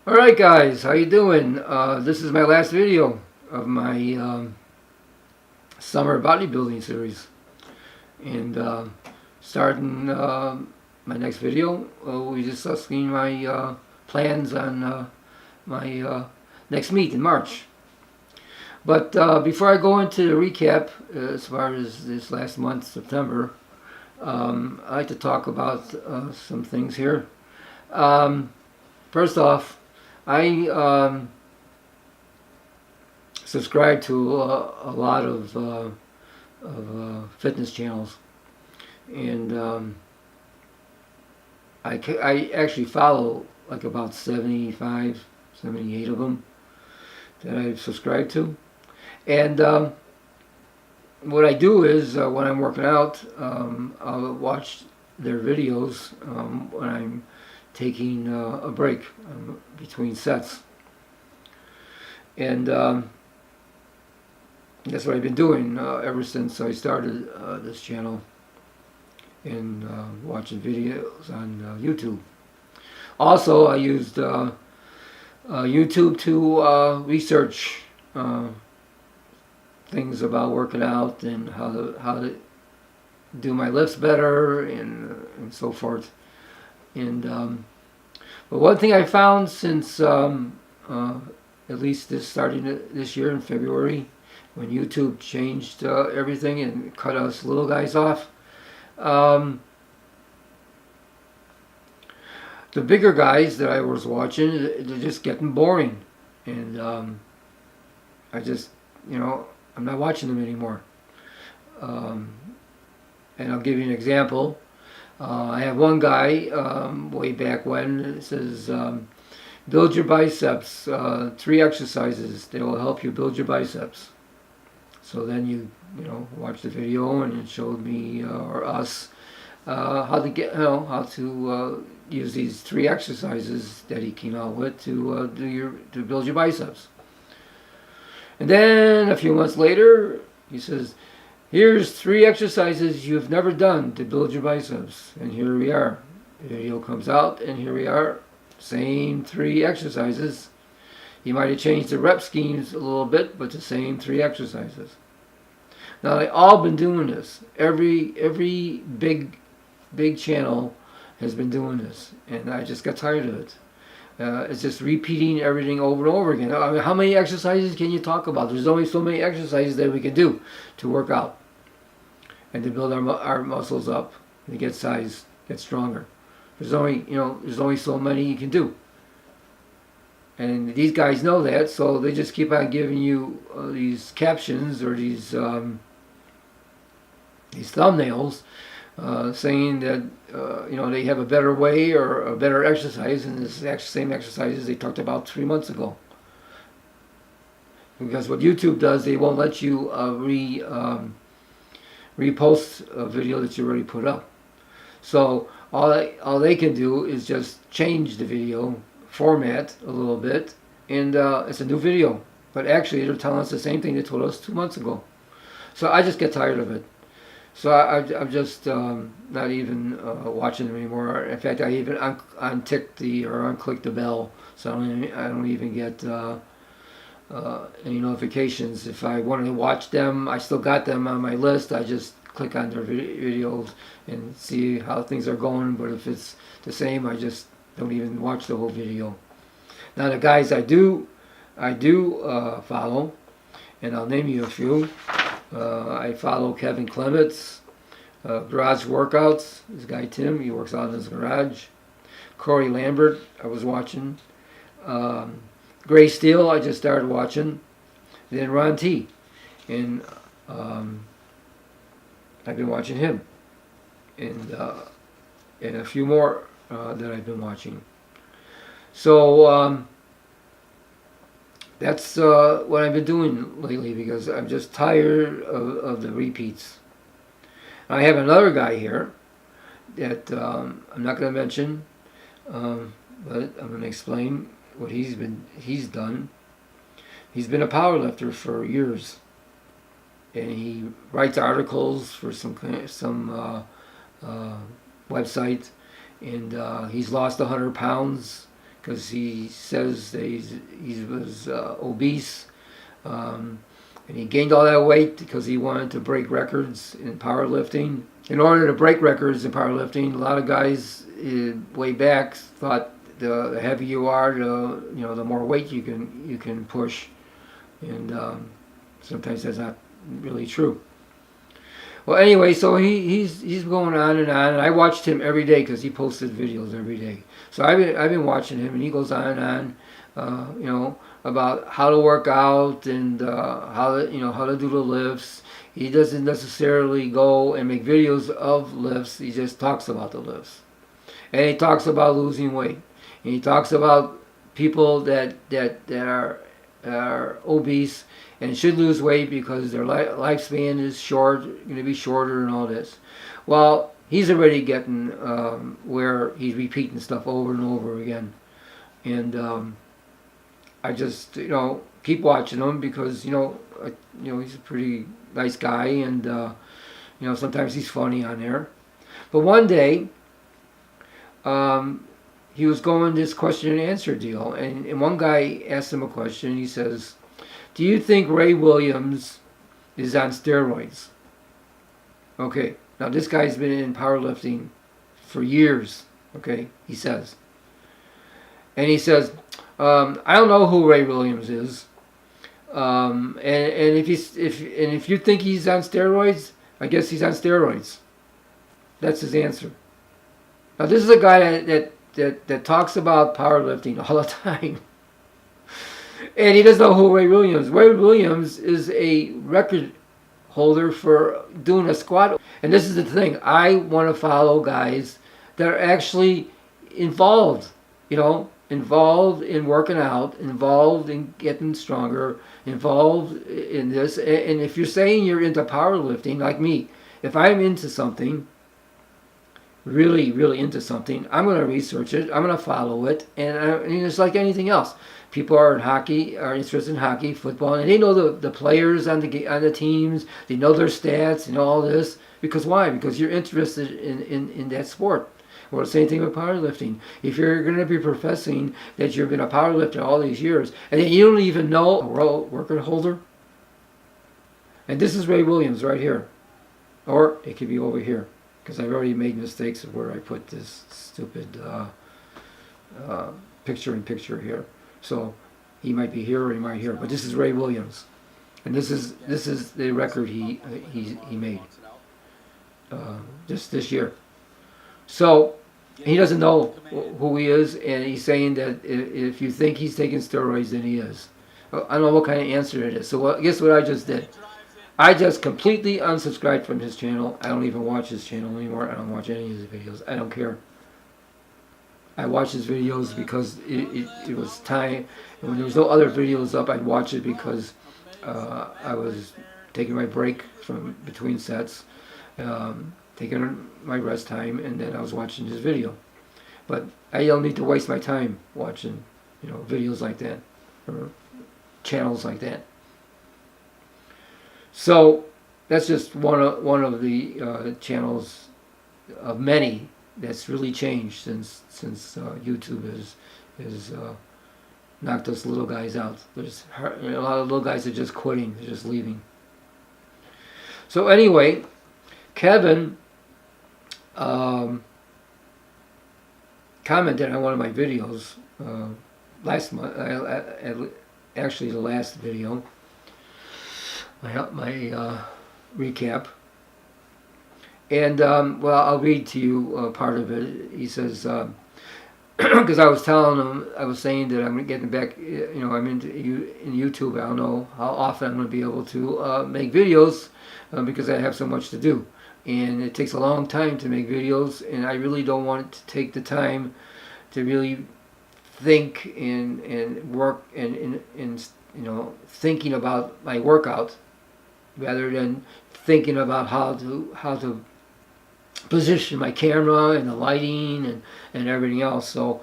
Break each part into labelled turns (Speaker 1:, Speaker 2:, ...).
Speaker 1: Alright guys, how you doing? This is my last video of my summer bodybuilding series. And starting my next video, we'll be discussing my plans on my next meet in March. But before I go into the recap, as far as this last month, September, I'd like to talk about some things here. First off, I subscribe to a lot of fitness channels, and I actually follow like about 75, 78 of them that I subscribe to. And what I do is when I'm working out, I'll watch their videos when I'm taking a break between sets. And that's what I've been doing ever since I started this channel, and watching videos on YouTube. Also, I used YouTube to research things about working out and how to do my lifts better and so forth. And but one thing I found since at least starting this year in February, when YouTube changed everything and cut us little guys off, the bigger guys that I was watching, they're just getting boring, and I just, I'm not watching them anymore. And I'll give you an example. I have one guy way back when, it says build your biceps, 3 exercises that will help you build your biceps. So then you watch the video, and it showed me or us how to use these 3 exercises that he came out with to build your biceps. And then a few months later, he says, here's 3 exercises you've never done to build your biceps. And here we are. The video comes out, and here we are. Same 3 exercises. He might have changed the rep schemes a little bit, but the same 3 exercises. Now, they've all been doing this. Every big channel has been doing this, and I just got tired of it. It's just repeating everything over and over again. I mean, how many exercises can you talk about? There's only so many exercises that we can do to work out and to build our muscles up and to get size, get stronger. There's only so many you can do. And these guys know that, so they just keep on giving you these captions or these thumbnails saying that they have a better way or a better exercise, and it's the same exercises they talked about 3 months ago. Because what YouTube does, they won't let you repost a video that you already put up. So all they can do is just change the video format a little bit, and it's a new video. But actually, they're telling us the same thing they told us 2 months ago. So I just get tired of it. So I'm just not even watching them anymore. In fact, I even unclicked the bell, so I don't even get any notifications. If I wanted to watch them, I still got them on my list. I just click on their videos and see how things are going. But if it's the same, I just don't even watch the whole video. Now, the guys I do follow, and I'll name you a few. I follow Kevin Clements, Garage Workouts. This guy Tim, he works out in his garage. Corey Lambert, I was watching. Gray Steele, I just started watching. Then Ron T, and I've been watching him, and a few more that I've been watching. So that's what I've been doing lately, because I'm just tired of the repeats. I have another guy here that I'm not going to mention, but I'm going to explain what he's done. He's been a powerlifter for years, and he writes articles for some website, and he's lost 100 pounds because he says that he was obese, and he gained all that weight because he wanted to break records in powerlifting. In order to break records in powerlifting, a lot of guys way back thought the heavier you are, the more weight you can push, and sometimes that's not really true. Well, anyway, so he's going on, and I watched him every day because he posted videos every day. So I've been watching him, and he goes on and on, about how to work out and how to do the lifts. He doesn't necessarily go and make videos of lifts. He just talks about the lifts, and he talks about losing weight, and he talks about people that are obese and should lose weight because their lifespan is going to be shorter and all this. Well, he's already getting where he's repeating stuff over and over again, and I just keep watching him because he's a pretty nice guy, and sometimes he's funny on there. But one day, he was going this question and answer deal, and one guy asked him a question, and he says, "Do you think Ray Williams is on steroids?" Okay, now this guy's been in powerlifting for years, okay, he says. And he says, I don't know who Ray Williams is. And if you think he's on steroids, I guess he's on steroids. That's his answer. Now this is a guy that talks about powerlifting all the time. And he doesn't know who Ray Williams is. Ray Williams is a record holder for doing a squat. And this is the thing. I want to follow guys that are actually involved, involved in working out, involved in getting stronger, involved in this. And if you're saying you're into powerlifting, like me, if I'm into something, really, really into something, I'm going to research it, I'm going to follow it, and it's like anything else. People are interested in hockey, football, and they know the players on the teams, they know their stats and all this. Because why? Because you're interested in that sport. Well, the same thing with powerlifting. If you're going to be professing that you've been a powerlifter all these years, and then you don't even know a world record holder, and this is Ray Williams right here, or it could be over here, because I've already made mistakes of where I put this stupid picture here. So he might be here or he might be here, but this is Ray Williams, and this is the record he made just this year. So he doesn't know who he is, and he's saying that if you think he's taking steroids, then he is. I don't know what kind of answer it is. So guess what I just did? I just completely unsubscribed from his channel. I don't even watch his channel anymore. I don't watch any of his videos. I don't care. I watch his videos because it was time. And when there was no other videos up, I'd watch it because I was taking my break from between sets, taking my rest time, and then I was watching his video. But I don't need to waste my time watching, videos like that or channels like that. So that's just one of the channels of many that's really changed since YouTube has knocked us little guys out. There's a lot of little guys are just quitting, they're just leaving. So anyway, Kevin commented on one of my videos last month, actually the last video, my recap. And well, I'll read to you part of it. He says, because I was telling him, I was saying that I'm getting back, I'm in YouTube. I don't know how often I'm going to be able to make videos because I have so much to do. And it takes a long time to make videos, and I really don't want to take the time to really think and work and thinking about my workout rather than thinking about how to position my camera and the lighting and everything else. So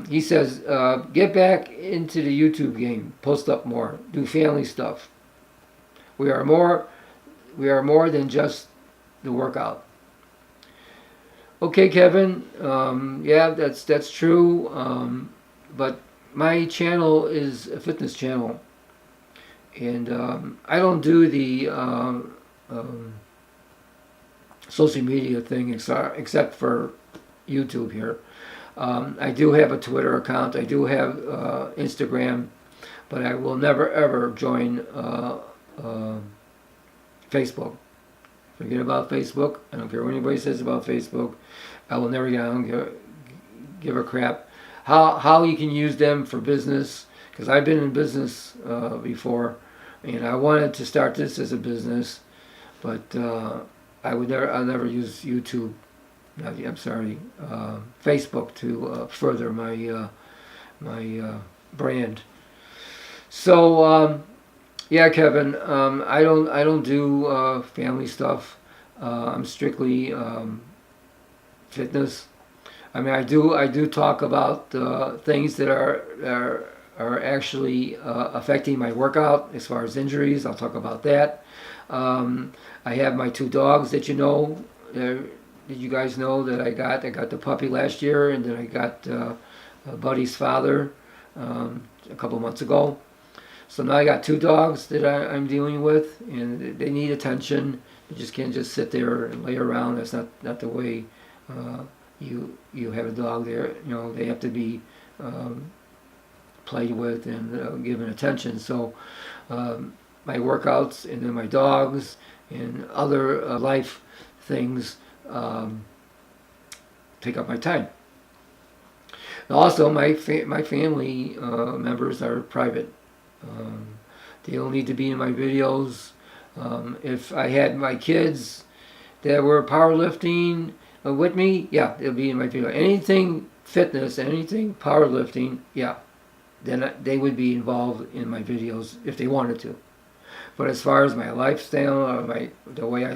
Speaker 1: he says, get back into the YouTube game, post up more, do family stuff. We are more than just the workout. Okay, Kevin. Yeah, that's true. But my channel is a fitness channel, and I don't do the social media thing except for YouTube here. I do have a Twitter account. I do have Instagram, but I will never ever join Facebook. Forget about Facebook. I don't care what anybody says about Facebook. I will never get on, give a crap. How you can use them for business, because I've been in business before, and I wanted to start this as a business, but I'll never use YouTube. I'm sorry, Facebook to further my brand. So yeah, Kevin, I don't do family stuff. I'm strictly fitness. I mean, I do talk about things that are actually affecting my workout as far as injuries. I'll talk about that. I have my 2 dogs that that you guys know that I got. I got the puppy last year, and then I got Buddy's father a couple months ago. So now I got 2 dogs that I'm dealing with, and they need attention. You just can't just sit there and lay around. That's not the way you have a dog there. You know, they have to be played with and given attention. So my workouts and then my dogs and other life things take up my time. Also, my family members are private. They don't need to be in my videos. If I had my kids that were powerlifting with me, yeah, they'll be in my video. Anything fitness, anything powerlifting, yeah, then they would be involved in my videos if they wanted to. But as far as my lifestyle or the way I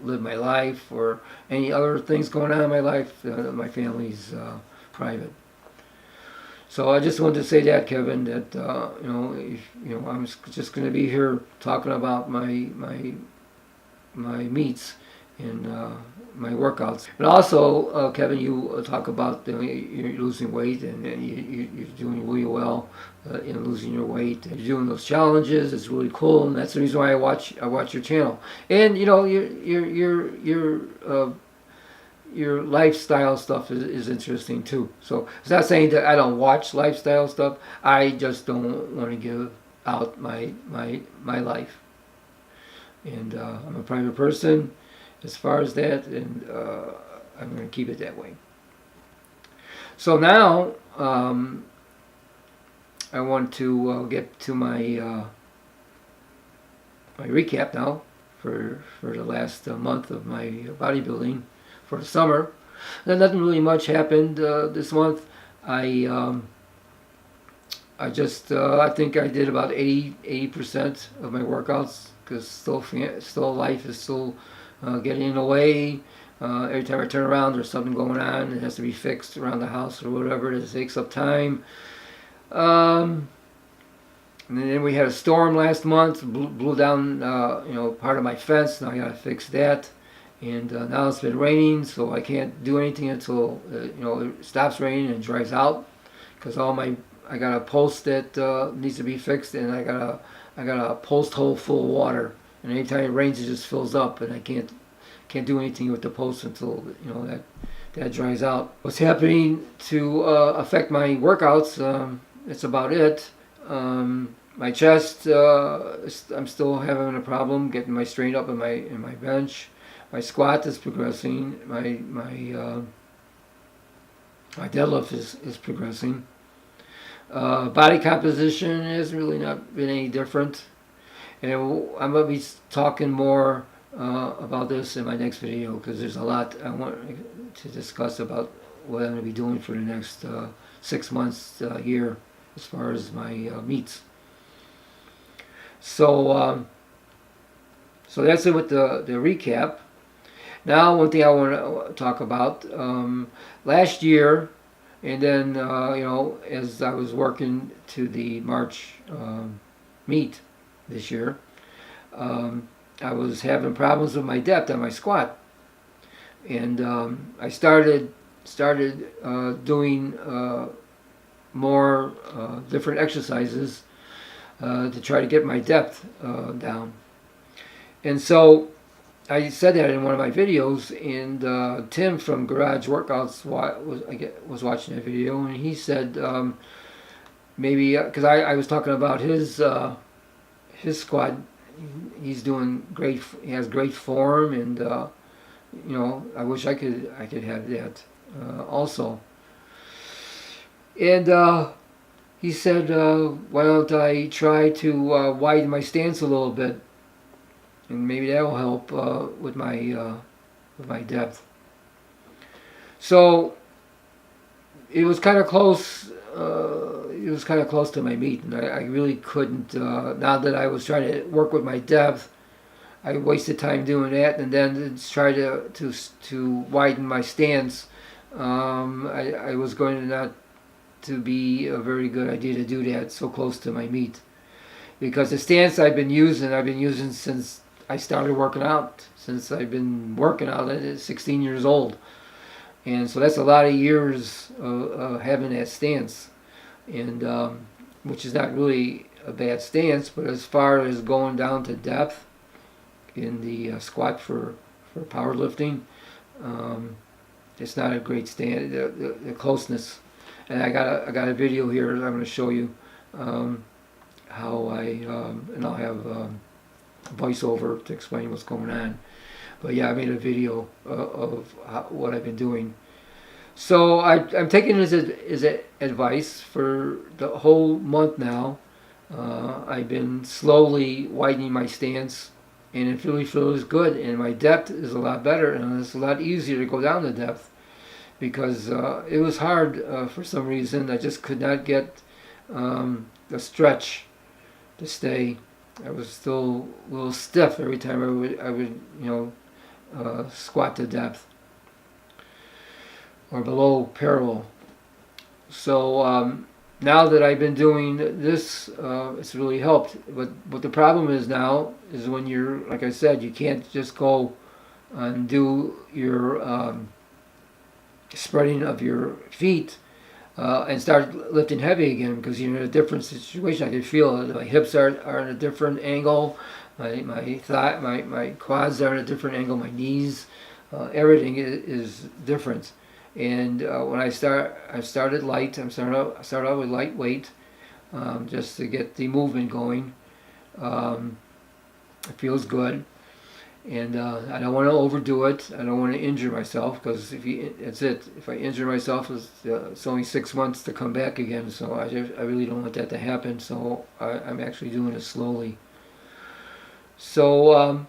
Speaker 1: live my life or any other things going on in my life, my family's private. So I just wanted to say that, Kevin, that I'm just going to be here talking about my meets and my workouts. And also, Kevin, you talk about you're losing weight and you're doing really well in losing your weight. You're doing those challenges. It's really cool, and that's the reason why I watch your channel. And you know your lifestyle stuff is interesting too. So it's not saying that I don't watch lifestyle stuff. I just don't want to give out my life. And I'm a private person as far as that, and I'm going to keep it that way. So now I want to get to my recap now for the last month of my bodybuilding for the summer. Then nothing really much happened this month. I think I did about 80% of my workouts, because still life is still getting in the way. Every time I turn around, there's something going on. It has to be fixed around the house or whatever. It takes up time. And then we had a storm last month, blew down part of my fence. Now I gotta fix that. And now it's been raining, so I can't do anything until it stops raining and dries out. Because I got a post that needs to be fixed, and I got a post hole full of water. And anytime it rains, it just fills up, and I can't do anything with the post until that dries out. What's happening to affect my workouts? That's about it. My chest, I'm still having a problem getting my strength up in my bench. My squat is progressing. My deadlift is progressing. Body composition has really not been any different. And I'm going to be talking more about this in my next video, because there's a lot I want to discuss about what I'm going to be doing for the next 6 months, year, as far as my meets. So that's it with the recap. Now, one thing I want to talk about, last year, and then, as I was working to the March meet this year, I was having problems with my depth on my squat. And I started doing more different exercises to try to get my depth down. And so I said that in one of my videos, and Tim from Garage Workouts was watching that video, and he said maybe because I was talking about his squat. He's doing great. He has great form, and you know, I wish I could have that also. And he said, why don't I try to widen my stance a little bit, and maybe that will help with my depth. So it was kind of close. It was kind of close to my meet, and I really couldn't. Now that I was trying to work with my depth, I wasted time doing that, and then to try to widen my stance. I was going to not to be a very good idea to do that so close to my meet, because the stance I've been using since I started working out. Since I've been working out at 16 years old, and so that's a lot of years of having that stance, and which is not really a bad stance, but as far as going down to depth in the squat for powerlifting, it's not a great stand. The closeness, and I got a video here that I'm going to show you how and I'll have voiceover to explain what's going on. But yeah, I made a video of what I've been doing. So I'm taking his advice for the whole month now. I've been slowly widening my stance, and it really feels good, and my depth is a lot better, and it's a lot easier to go down the depth, because it was hard for some reason. I just could not get the stretch to stay. I was still a little stiff every time I would squat to depth or below parallel. So now that I've been doing this, it's really helped. But the problem is now is when you're, like I said, you can't just go and do your spreading of your feet and start lifting heavy again, because you're in a different situation. I can feel it. My hips are in a different angle. My quads are in a different angle. My knees, everything is different. And when I started light. I started out with lightweight, just to get the movement going. It feels good, and I don't want to overdo it. I don't want to injure myself, because that's it. If I injure myself, it's only 6 months to come back again. So I really don't want that to happen. So I'm actually doing it slowly. So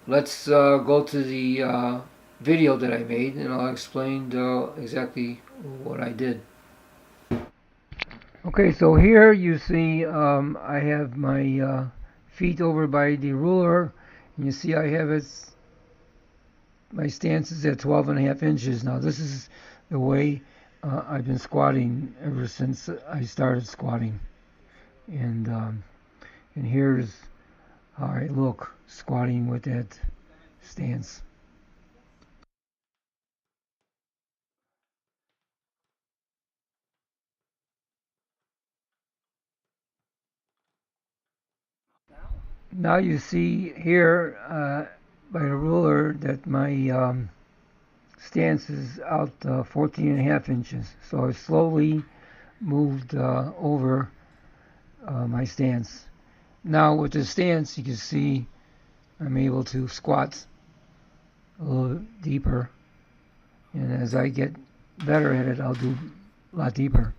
Speaker 1: let's go to the video that I made, and I'll explain exactly what I did. Okay, so here you see I have my feet over by the ruler, and you see I have my stance is at 12.5 inches. Now this is the way I've been squatting ever since I started squatting, and here's how I look squatting with that stance. Now you see here by the ruler that my stance is out 14.5 inches. So I slowly moved over my stance. Now with the stance, you can see I'm able to squat a little deeper, and as I get better at it, I'll do a lot deeper.